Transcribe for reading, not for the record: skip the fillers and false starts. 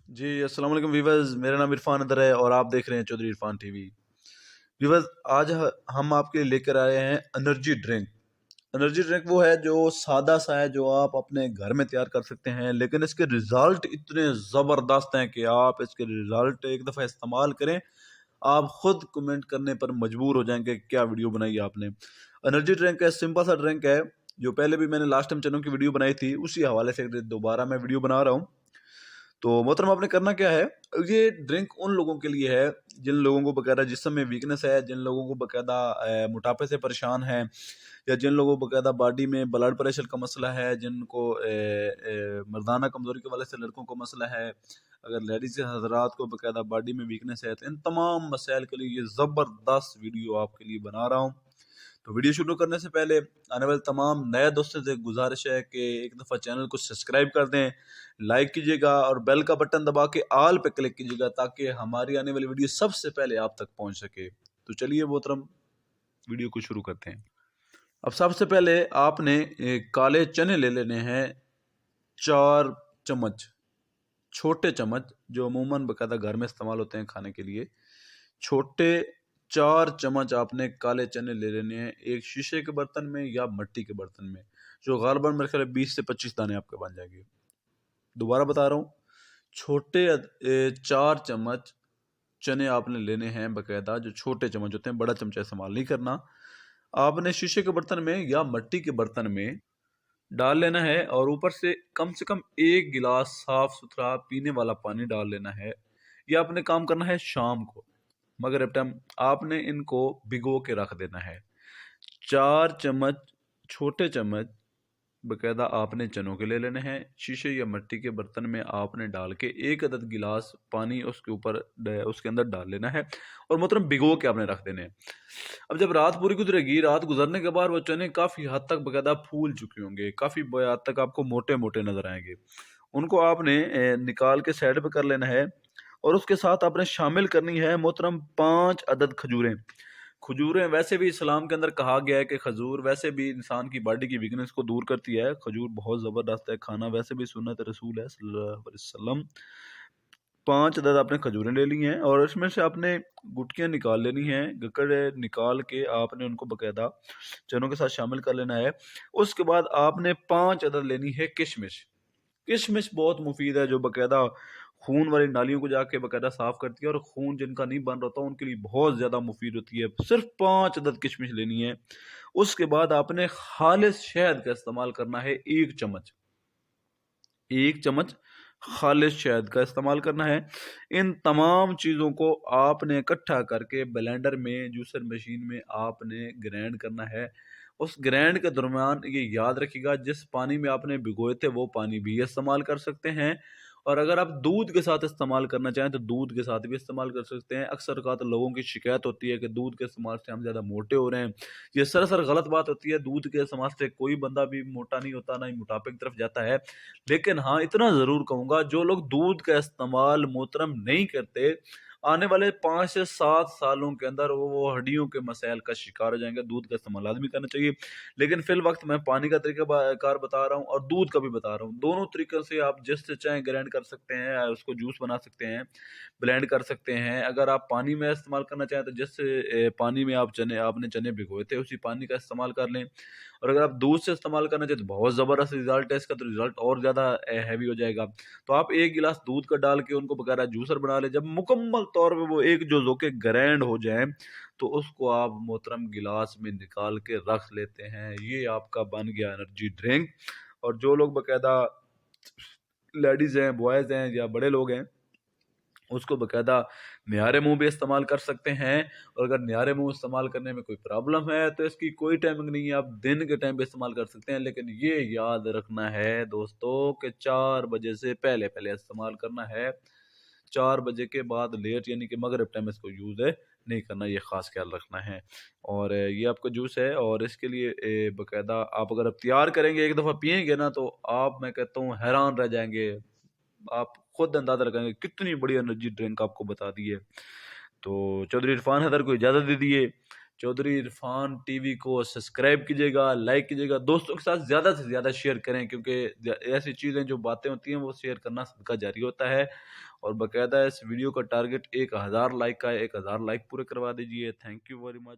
जी, अस्सलाम वालेकुम वीवर्स। मेरा नाम इरफान अदर है और आप देख रहे हैं चौधरी इरफान टीवी। वीवर्स, आज हम आपके लिए लेकर आए हैं एनर्जी ड्रिंक। एनर्जी ड्रिंक वो है जो सादा सा है, जो आप अपने घर में तैयार कर सकते हैं, लेकिन इसके रिजल्ट इतने ज़बरदस्त हैं कि आप इसके रिजल्ट एक दफ़ा इस्तेमाल करें, आप खुद कमेंट करने पर मजबूर हो जाएंगे कि क्या वीडियो बनाई है आपने। एनर्जी ड्रिंक है, सिंपल सा ड्रिंक है, जो पहले भी मैंने लास्ट टाइम चनों की वीडियो बनाई थी, उसी हवाले से दोबारा मैं वीडियो बना रहा हूँ। तो मोहतरम, आपने करना क्या है, ये ड्रिंक उन लोगों के लिए है जिन लोगों को बकायदा जिस्म में वीकनेस है, जिन लोगों को बकायदा मोटापे से परेशान है, या जिन लोगों को बकायदा बॉडी में ब्लड प्रेशर का मसला है, जिनको मर्दाना कमजोरी के वाले से लड़कों को मसला है, अगर लेडीज हजरात को बकायदा बॉडी में वीकनेस है, तो इन तमाम मसाइल के लिए ये ज़बरदस्त वीडियो आपके लिए बना रहा हूँ। तो वीडियो शुरू करने से पहले आने वाले तमाम नए दोस्तों से गुजारिश है कि एक दफ़ा चैनल को सब्सक्राइब कर दें, लाइक कीजिएगा और बेल का बटन दबा के ऑल पे क्लिक कीजिएगा, ताकि हमारी आने वाली वीडियो सबसे पहले आप तक पहुंच सके। तो चलिए मोहतरम, वीडियो को शुरू करते हैं। अब सबसे पहले आपने काले चने ले लेने हैं, 4 चम्मच, छोटे चम्मच जो अमूमन बकायदा घर में इस्तेमाल होते हैं खाने के लिए। छोटे 4 चम्मच आपने काले चने ले लेने हैं, एक शीशे के बर्तन में या मिट्टी के बर्तन में, जो गालबन मेरे ख्याल 20 से 25 दाने आपके बन जाएंगे। दोबारा बता रहा हूँ, छोटे 4 चम्मच चने आपने लेने हैं बकायदा, जो छोटे चम्मच होते हैं, बड़ा चमचा इस्तेमाल नहीं करना। आपने शीशे के बर्तन में या मिट्टी के बर्तन में डाल लेना है और ऊपर से कम 1 गिलास साफ सुथरा पीने वाला पानी डाल लेना है। यह आपने काम करना है शाम को, मगर टाइम आपने इनको भिगो के रख देना है। 4 चम्मच, छोटे चम्मच बकायदा आपने चनों के ले लेने हैं, शीशे या मिट्टी के बर्तन में आपने डाल के 1 अदद गिलास पानी उसके ऊपर उसके अंदर डाल लेना है और मतलब भिगो के आपने रख देने हैं। अब जब रात पूरी गुजरेगी, रात गुजरने के बाद वो चने काफ़ी हद तक बकायदा फूल चुके होंगे, काफ़ी हद तक आपको मोटे मोटे नजर आएंगे। उनको आपने निकाल के साइड पे कर लेना है और उसके साथ आपने शामिल करनी है मोहतरम 5 अदद खजूरें। खजूरें वैसे भी इस्लाम के अंदर कहा गया है कि खजूर वैसे भी इंसान की बॉडी की वीकनेस को दूर करती है। खजूर बहुत ज़बरदस्त है खाना, वैसे भी सुन्नत रसूल है सल्लल्लाहु अलैहि वसल्लम। 5 अदद आपने खजूरें ले ली हैं और इसमें से आपने गुटकियाँ निकाल लेनी हैं, गकड़े निकाल के आपने उनको बकायदा चनों के साथ शामिल कर लेना है। उसके बाद आपने 5 अदद लेनी है किशमिश। किशमिश बहुत मुफीद है, जो बकायदा खून वाली नालियों को जाके बकायदा साफ करती है और खून जिनका नहीं बन रहा होता उनके लिए बहुत ज़्यादा मुफीद होती है। सिर्फ 5 अदद किशमिश लेनी है। उसके बाद आपने खालिस शहद का इस्तेमाल करना है, 1 चम्मच, 1 चम्मच खालिस शहद का इस्तेमाल करना है। इन तमाम चीज़ों को आपने इकट्ठा करके ब्लेंडर में, जूसर मशीन में आपने ग्राइंड करना है। उस ग्राइंड के दरमियान ये याद रखिएगा, जिस पानी में आपने भिगोए थे वो पानी भी इस्तेमाल कर सकते हैं, और अगर आप दूध के साथ इस्तेमाल करना चाहें तो दूध के साथ भी इस्तेमाल कर सकते हैं। अक्सर औक़ात लोगों की शिकायत होती है कि दूध के इस्तेमाल से हम ज़्यादा मोटे हो रहे हैं। ये सरासर गलत बात होती है। दूध के इस्तेमाल से कोई बंदा भी मोटा नहीं होता, ना ही मोटापे की तरफ जाता है। लेकिन हाँ, इतना ज़रूर कहूँगा, जो लोग दूध का इस्तेमाल मोहतरम नहीं करते, आने वाले 5 से 7 सालों के अंदर वो हड्डियों के मसाइल का शिकार हो जाएँगे। दूध का इस्तेमाल लाज़मी करना चाहिए। लेकिन फ़िल वक़्त मैं पानी का तरीका कार बता रहा हूँ और दूध का भी बता रहा हूँ। दोनों तरीक़ों से आप जिससे चाहें ग्राइंड कर सकते हैं, उसको जूस बना सकते हैं, ब्लेंड कर सकते हैं। अगर आप पानी में इस्तेमाल करना चाहें तो जिस पानी में आपने चने भिगोए थे, उसी पानी का इस्तेमाल कर लें। और अगर आप दूध से इस्तेमाल करना चाहें तो बहुत ज़बरदस्त रिज़ल्ट है इसका, तो रिज़ल्ट और ज़्यादा हैवी हो जाएगा। तो आप 1 गिलास दूध का डाल के उनको बकायदा जूसर बना लें। जब मुकम्मल तौर पे वो एक जो के ग्राइंड हो जाएँ, तो उसको आप मोहतरम गिलास में निकाल के रख लेते हैं। ये आपका बन गया एनर्जी ड्रिंक। और जो लोग बकायदा लेडीज़ हैं, बॉयज़ हैं या बड़े लोग हैं, उसको बकायदा निहारे मुँह भी इस्तेमाल कर सकते हैं। और अगर निहारे मुँह इस्तेमाल करने में कोई प्रॉब्लम है तो इसकी कोई टाइमिंग नहीं है, आप दिन के टाइम पे इस्तेमाल कर सकते हैं। लेकिन ये याद रखना है दोस्तों कि 4 बजे से पहले-पहले इस्तेमाल करना है। 4 बजे के बाद लेट यानी कि मगरिब टाइम इसको यूज़ नहीं करना, ये ख़ास ख्याल रखना है। और ये आपका जूस है और इसके लिए बाकायदा आप अगर आप तैयार करेंगे, एक दफ़ा पिएँगे ना, तो आप, मैं कहता हूँ, हैरान रह जाएँगे। आप खुद अंदाज़ा लगाएँगे कितनी बड़ी एनर्जी ड्रिंक आपको बता दी है। तो चौधरी इरफान हैदर को इजाज़त दे दीजिए। चौधरी इरफान टीवी को सब्सक्राइब कीजिएगा, लाइक कीजिएगा, दोस्तों के साथ ज़्यादा से ज़्यादा शेयर करें, क्योंकि ऐसी चीज़ें जो बातें होती हैं वो शेयर करना सबका जारी होता है। और बाकायदा इस वीडियो का टारगेट 1000 लाइक का है, 1000 लाइक पूरे करवा दीजिए। Thank you very much.